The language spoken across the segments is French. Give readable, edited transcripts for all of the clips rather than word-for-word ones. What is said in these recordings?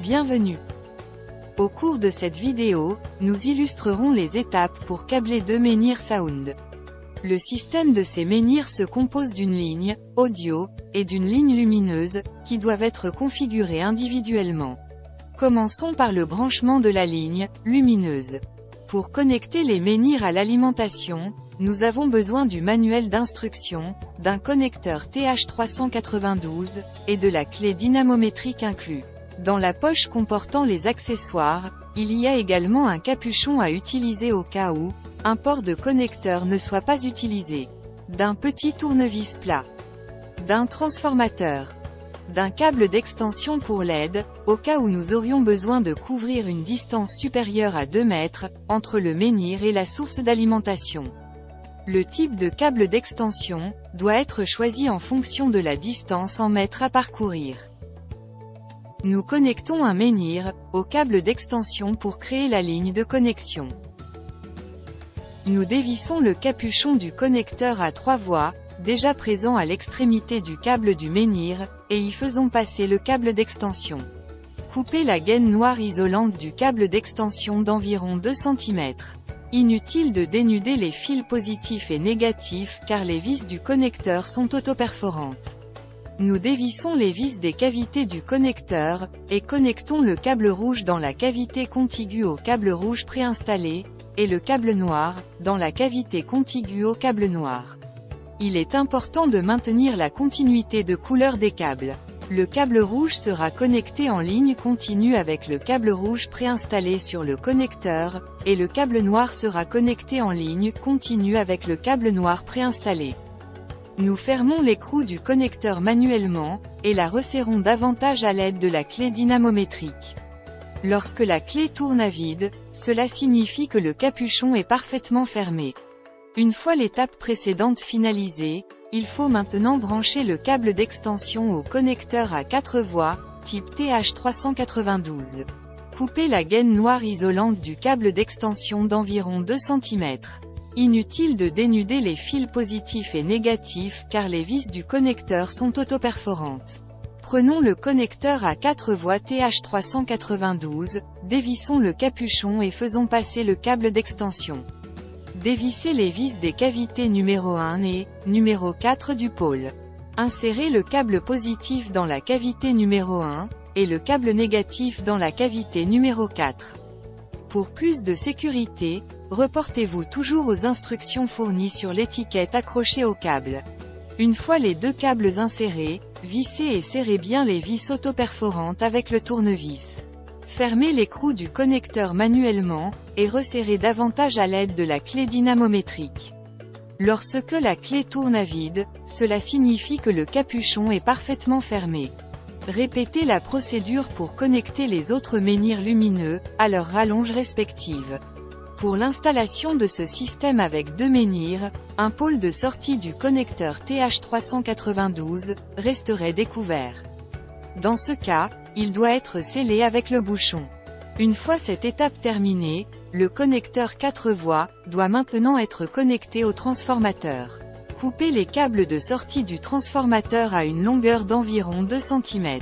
Bienvenue. Au cours de cette vidéo, nous illustrerons les étapes pour câbler deux menhirs Sound. Le système de ces menhirs se compose d'une ligne audio et d'une ligne lumineuse, qui doivent être configurées individuellement. Commençons par le branchement de la ligne lumineuse. Pour connecter les menhirs à l'alimentation, nous avons besoin du manuel d'instruction, d'un connecteur TH392, et de la clé dynamométrique inclus. Dans la poche comportant les accessoires, il y a également un capuchon à utiliser au cas où un port de connecteur ne soit pas utilisé, d'un petit tournevis plat, d'un transformateur, d'un câble d'extension pour LED, au cas où nous aurions besoin de couvrir une distance supérieure à 2 mètres, entre le menhir et la source d'alimentation. Le type de câble d'extension doit être choisi en fonction de la distance en mètres à parcourir. Nous connectons un menhir au câble d'extension pour créer la ligne de connexion. Nous dévissons le capuchon du connecteur à 3 voies, déjà présent à l'extrémité du câble du menhir, et y faisons passer le câble d'extension. Coupez la gaine noire isolante du câble d'extension d'environ 2 cm. Inutile de dénuder les fils positifs et négatifs car les vis du connecteur sont autoperforantes. Nous dévissons les vis des cavités du connecteur, et connectons le câble rouge dans la cavité contiguë au câble rouge préinstallé, et le câble noir, dans la cavité contiguë au câble noir. Il est important de maintenir la continuité de couleur des câbles. Le câble rouge sera connecté en ligne continue avec le câble rouge préinstallé sur le connecteur, et le câble noir sera connecté en ligne continue avec le câble noir préinstallé. Nous fermons l'écrou du connecteur manuellement, et la resserrons davantage à l'aide de la clé dynamométrique. Lorsque la clé tourne à vide, cela signifie que le capuchon est parfaitement fermé. Une fois l'étape précédente finalisée, il faut maintenant brancher le câble d'extension au connecteur à 4 voies, type TH392. Coupez la gaine noire isolante du câble d'extension d'environ 2 cm. Inutile de dénuder les fils positifs et négatifs car les vis du connecteur sont autoperforantes. Prenons le connecteur à 4 voies TH392, dévissons le capuchon et faisons passer le câble d'extension. Dévissez les vis des cavités numéro 1 et numéro 4 du pôle. Insérez le câble positif dans la cavité numéro 1, et le câble négatif dans la cavité numéro 4. Pour plus de sécurité, reportez-vous toujours aux instructions fournies sur l'étiquette accrochée au câble. Une fois les deux câbles insérés, vissez et serrez bien les vis autoperforantes avec le tournevis. Fermez l'écrou du connecteur manuellement, et resserrez davantage à l'aide de la clé dynamométrique. Lorsque la clé tourne à vide, cela signifie que le capuchon est parfaitement fermé. Répétez la procédure pour connecter les autres menhirs lumineux, à leurs rallonges respectives. Pour l'installation de ce système avec deux menhirs, un pôle de sortie du connecteur TH392 resterait découvert. Dans ce cas, il doit être scellé avec le bouchon. Une fois cette étape terminée, le connecteur 4 voies doit maintenant être connecté au transformateur. Coupez les câbles de sortie du transformateur à une longueur d'environ 2 cm.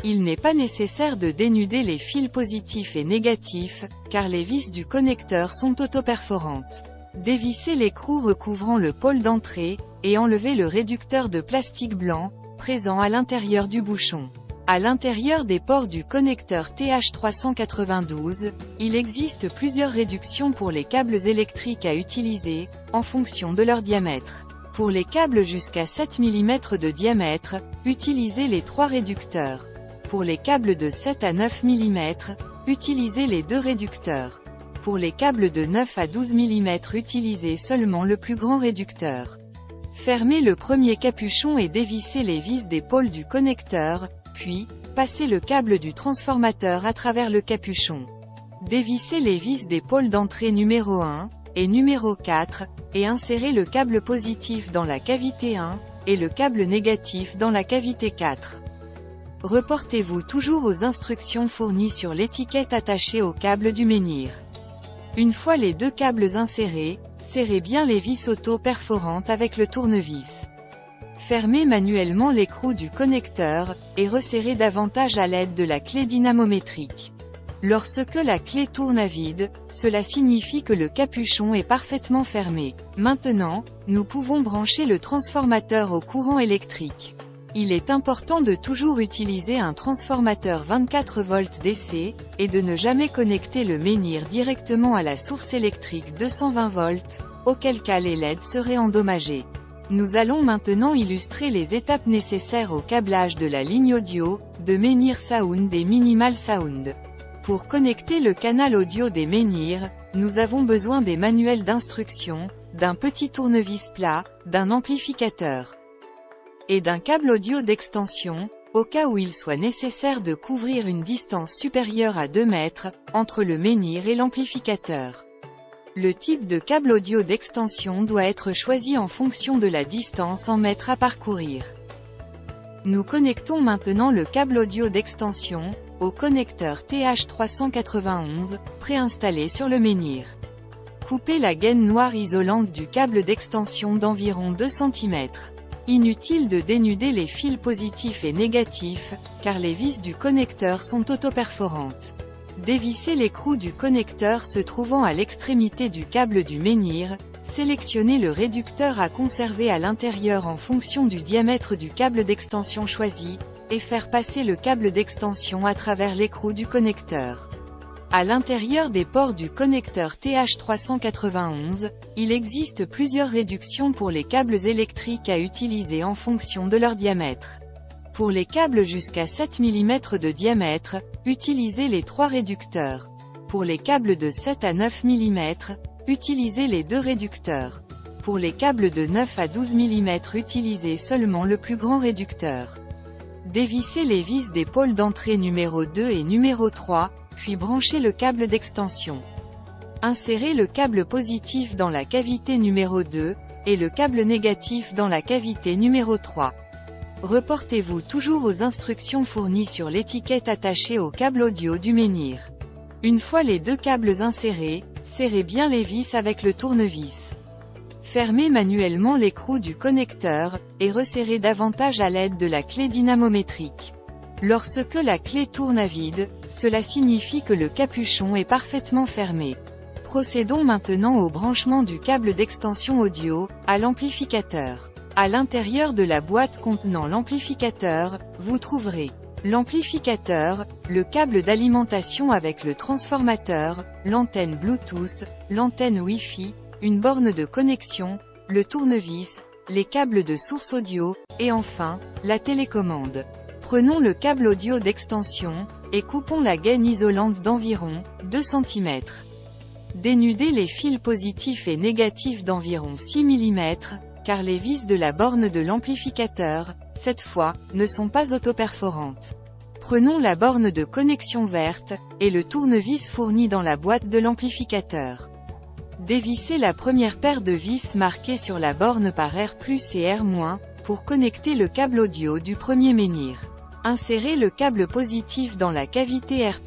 Il n'est pas nécessaire de dénuder les fils positifs et négatifs, car les vis du connecteur sont autoperforantes. Dévissez l'écrou recouvrant le pôle d'entrée, et enlevez le réducteur de plastique blanc, présent à l'intérieur du bouchon. À l'intérieur des ports du connecteur TH392, il existe plusieurs réductions pour les câbles électriques à utiliser, en fonction de leur diamètre. Pour les câbles jusqu'à 7 mm de diamètre, utilisez les 3 réducteurs. Pour les câbles de 7 à 9 mm, utilisez les 2 réducteurs. Pour les câbles de 9 à 12 mm, utilisez seulement le plus grand réducteur. Fermez le premier capuchon et dévissez les vis des pôles du connecteur, puis, passez le câble du transformateur à travers le capuchon. Dévissez les vis des pôles d'entrée numéro 1 et numéro 4, et insérez le câble positif dans la cavité 1, et le câble négatif dans la cavité 4. Reportez-vous toujours aux instructions fournies sur l'étiquette attachée au câble du menhir. Une fois les deux câbles insérés, serrez bien les vis auto-perforantes avec le tournevis. Fermez manuellement l'écrou du connecteur, et resserrez davantage à l'aide de la clé dynamométrique. Lorsque la clé tourne à vide, cela signifie que le capuchon est parfaitement fermé. Maintenant, nous pouvons brancher le transformateur au courant électrique. Il est important de toujours utiliser un transformateur 24 volts DC, et de ne jamais connecter le menhir directement à la source électrique 220 volts, auquel cas les LED seraient endommagés. Nous allons maintenant illustrer les étapes nécessaires au câblage de la ligne audio, de Menhir Sound et Minimal Sound. Pour connecter le canal audio des menhirs, nous avons besoin des manuels d'instruction, d'un petit tournevis plat, d'un amplificateur et d'un câble audio d'extension, au cas où il soit nécessaire de couvrir une distance supérieure à 2 mètres, entre le menhir et l'amplificateur. Le type de câble audio d'extension doit être choisi en fonction de la distance en mètres à parcourir. Nous connectons maintenant le câble audio d'extension au connecteur TH391, préinstallé sur le menhir. Coupez la gaine noire isolante du câble d'extension d'environ 2 cm. Inutile de dénuder les fils positifs et négatifs, car les vis du connecteur sont autoperforantes. Dévissez l'écrou du connecteur se trouvant à l'extrémité du câble du menhir, sélectionnez le réducteur à conserver à l'intérieur en fonction du diamètre du câble d'extension choisi, et faire passer le câble d'extension à travers l'écrou du connecteur. À l'intérieur des ports du connecteur TH391, il existe plusieurs réductions pour les câbles électriques à utiliser en fonction de leur diamètre. Pour les câbles jusqu'à 7 mm de diamètre, utilisez les 3 réducteurs. Pour les câbles de 7 à 9 mm, utilisez les 2 réducteurs. Pour les câbles de 9 à 12 mm, utilisez seulement le plus grand réducteur. Dévissez les vis des pôles d'entrée numéro 2 et numéro 3, puis branchez le câble d'extension. Insérez le câble positif dans la cavité numéro 2, et le câble négatif dans la cavité numéro 3. Reportez-vous toujours aux instructions fournies sur l'étiquette attachée au câble audio du menhir. Une fois les 2 câbles insérés, serrez bien les vis avec le tournevis. Fermez manuellement l'écrou du connecteur, et resserrez davantage à l'aide de la clé dynamométrique. Lorsque la clé tourne à vide, cela signifie que le capuchon est parfaitement fermé. Procédons maintenant au branchement du câble d'extension audio, à l'amplificateur. À l'intérieur de la boîte contenant l'amplificateur, vous trouverez l'amplificateur, le câble d'alimentation avec le transformateur, l'antenne Bluetooth, l'antenne Wi-Fi, une borne de connexion, le tournevis, les câbles de source audio, et enfin, la télécommande. Prenons le câble audio d'extension, et coupons la gaine isolante d'environ 2 cm. Dénudez les fils positifs et négatifs d'environ 6 mm, car les vis de la borne de l'amplificateur, cette fois, ne sont pas autoperforantes. Prenons la borne de connexion verte, et le tournevis fourni dans la boîte de l'amplificateur. Dévissez la première paire de vis marquées sur la borne par R+ et R-, pour connecter le câble audio du premier menhir. Insérez le câble positif dans la cavité R+,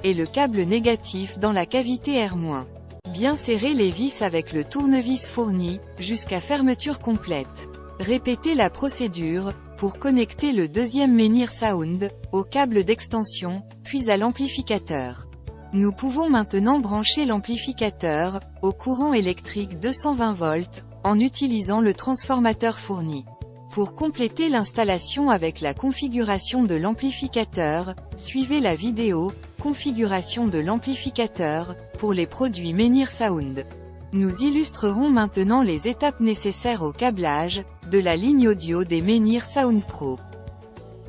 et le câble négatif dans la cavité R-. Bien serrez les vis avec le tournevis fourni, jusqu'à fermeture complète. Répétez la procédure, pour connecter le deuxième menhir Sound, au câble d'extension, puis à l'amplificateur. Nous pouvons maintenant brancher l'amplificateur, au courant électrique 220 volts, en utilisant le transformateur fourni. Pour compléter l'installation avec la configuration de l'amplificateur, suivez la vidéo « Configuration de l'amplificateur » pour les produits Menhir Sound. Nous illustrerons maintenant les étapes nécessaires au câblage de la ligne audio des Menhir Sound Pro.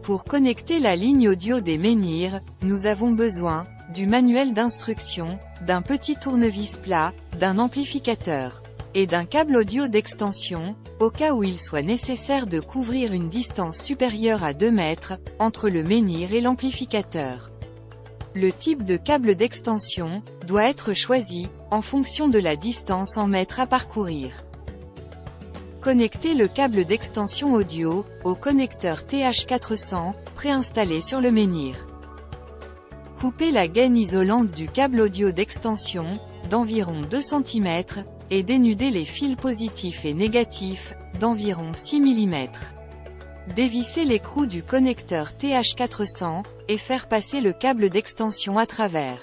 Pour connecter la ligne audio des menhirs, nous avons besoin du manuel d'instruction, d'un petit tournevis plat, d'un amplificateur et d'un câble audio d'extension, au cas où il soit nécessaire de couvrir une distance supérieure à 2 mètres, entre le menhir et l'amplificateur. Le type de câble d'extension doit être choisi, en fonction de la distance en mètres à parcourir. Connectez le câble d'extension audio, au connecteur TH400, préinstallé sur le menhir. Coupez la gaine isolante du câble audio d'extension, d'environ 2 cm, et dénudez les fils positifs et négatifs, d'environ 6 mm. Dévisser l'écrou du connecteur TH400, et faire passer le câble d'extension à travers.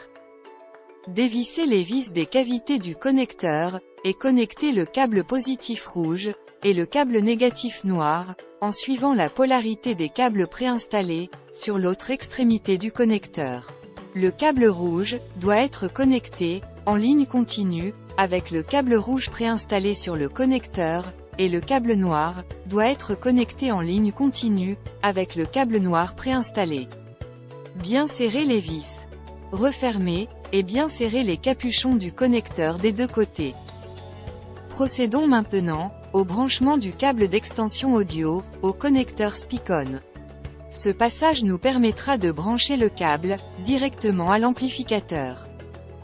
Dévisser les vis des cavités du connecteur, et connecter le câble positif rouge, et le câble négatif noir, en suivant la polarité des câbles préinstallés, sur l'autre extrémité du connecteur. Le câble rouge doit être connecté, en ligne continue, avec le câble rouge préinstallé sur le connecteur, et le câble noir doit être connecté en ligne continue, avec le câble noir préinstallé. Bien serrer les vis. Refermer, et bien serrer les capuchons du connecteur des deux côtés. Procédons maintenant au branchement du câble d'extension audio au connecteur Speakon. Ce passage nous permettra de brancher le câble directement à l'amplificateur.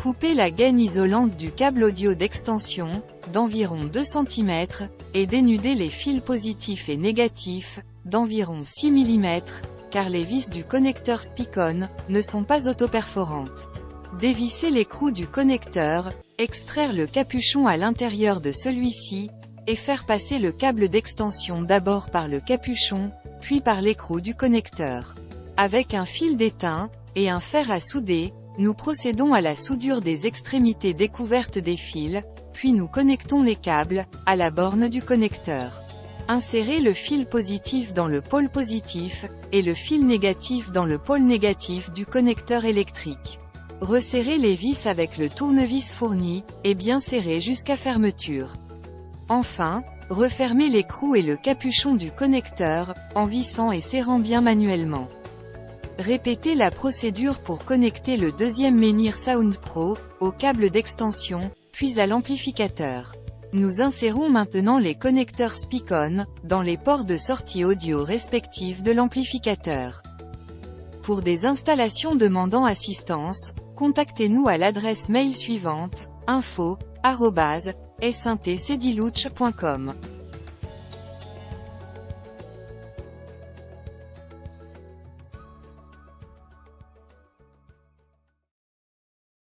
Coupez la gaine isolante du câble audio d'extension d'environ 2 cm et dénudez les fils positifs et négatifs d'environ 6 mm, car les vis du connecteur Speakon ne sont pas autoperforantes. Dévisser l'écrou du connecteur, extraire le capuchon à l'intérieur de celui-ci, et faire passer le câble d'extension d'abord par le capuchon, puis par l'écrou du connecteur. Avec un fil d'étain, et un fer à souder, nous procédons à la soudure des extrémités découvertes des fils, puis nous connectons les câbles à la borne du connecteur. Insérez le fil positif dans le pôle positif, et le fil négatif dans le pôle négatif du connecteur électrique. Resserrez les vis avec le tournevis fourni, et bien serré jusqu'à fermeture. Enfin, refermez l'écrou et le capuchon du connecteur, en vissant et serrant bien manuellement. Répétez la procédure pour connecter le deuxième menhir Sound Pro au câble d'extension, puis à l'amplificateur. Nous insérons maintenant les connecteurs Speakon dans les ports de sortie audio respectifs de l'amplificateur. Pour des installations demandant assistance, contactez-nous à l'adresse mail suivante: info@s1tcediluch.com.